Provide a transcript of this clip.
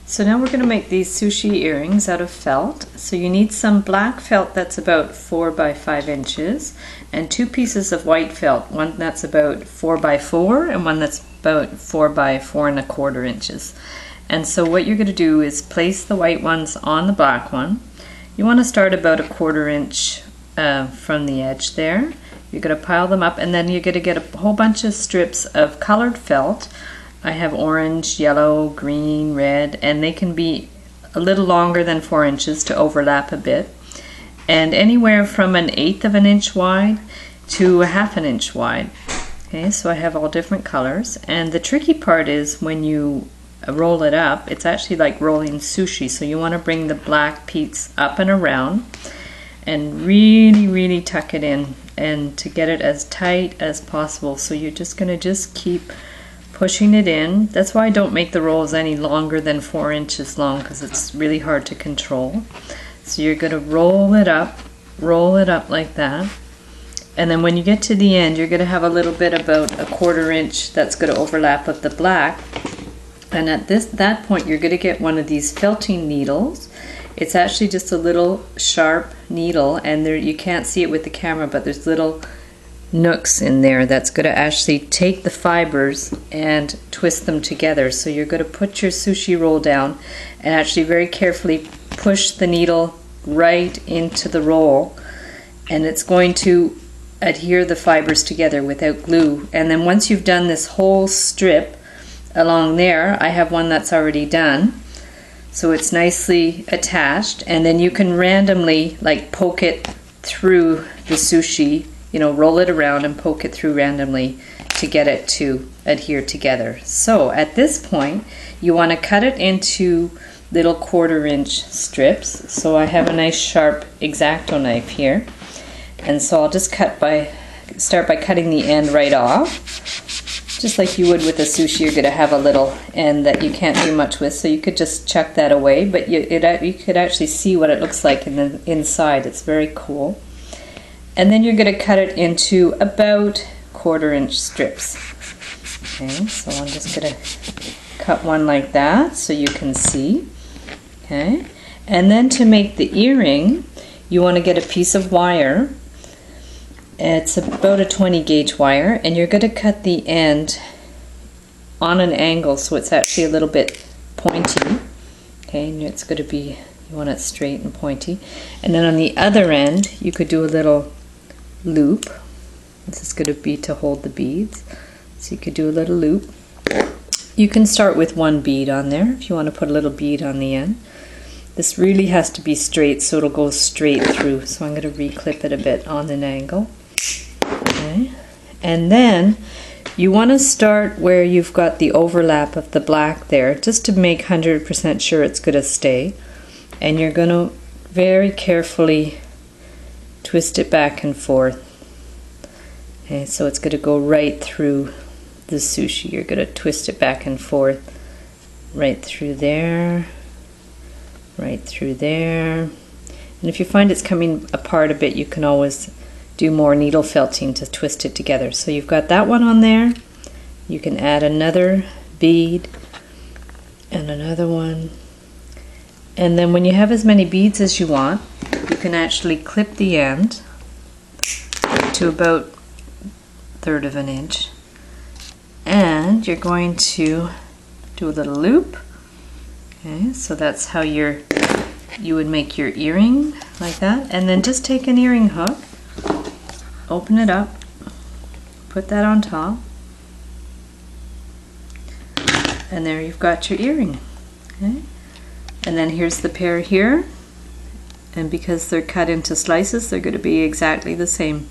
So now we're going to make these sushi earrings out of felt. So you need some black felt that's about 4 by 5 inches and 2 pieces of white felt, one that's about 4 by 4 and one that's about 4 by 4 1/4 inches. And so what you're going to do is place the white ones on the black one. You want to start about 1/4 inch from the edge there. You're going to pile them up, and then you're going to get a whole bunch of strips of colored felt. I have orange, yellow, green, red, and they can be a little longer than 4 inches to overlap a bit, and anywhere from 1/8 of an inch wide to 1/2 an inch wide. Okay, so I have all different colors, and the tricky part is when you roll it up, it's actually like rolling sushi, so you want to bring the black piece up and around and really tuck it in and to get it as tight as possible. So you're just going to keep pushing it in. That's why I don't make the rolls any longer than 4 inches long, because it's really hard to control. So you're going to roll it up like that, and then when you get to the end, you're going to have a little bit about 1/4 inch that's going to overlap with the black. And at that point, you're going to get one of these felting needles. It's actually just a little sharp needle, and there, you can't see it with the camera, but there's little nooks in there that's going to actually take the fibers and twist them together. So you're going to put your sushi roll down and actually very carefully push the needle right into the roll, and it's going to adhere the fibers together without glue. And then once you've done this whole strip along there, I have one that's already done, so it's nicely attached, and then you can randomly like poke it through the sushi, you know, roll it around and poke it through randomly to get it to adhere together. So at this point, you want to cut it into little 1/4 inch strips. So I have a nice sharp X-Acto knife here, and so I'll just start by cutting the end right off. Just like you would with a sushi, you're going to have a little end that you can't do much with, so you could just chuck that away, but you could actually see what it looks like in the inside. It's very cool. And then you're going to cut it into about 1/4 inch strips. Okay, so I'm just going to cut one like that so you can see. Okay, and then to make the earring, you want to get a piece of wire. It's about a 20 gauge wire, and you're going to cut the end on an angle so it's actually a little bit pointy. Okay, and it's going to be, you want it straight and pointy. And then on the other end, you could do a little loop. This is going to be to hold the beads, so you could do a little loop. You can start with one bead on there if you want to put a little bead on the end. This really has to be straight so it'll go straight through, so I'm going to reclip it a bit on an angle. Okay, and then you want to start where you've got the overlap of the black there, just to make 100% sure it's going to stay, and you're going to very carefully twist it back and forth. Okay, so it's going to go right through the sushi. You're going to twist it back and forth, right through there, right through there. And if you find it's coming apart a bit, you can always do more needle felting to twist it together. So you've got that one on there. You can add another bead and another one. And then when you have as many beads as you want, you can actually clip the end to about 1/3 of an inch. And you're going to do a little loop. Okay, so that's how you would make your earring, like that. And then just take an earring hook, open it up, put that on top, and there you've got your earring. Okay, and then here's the pair here, and because they're cut into slices, they're going to be exactly the same.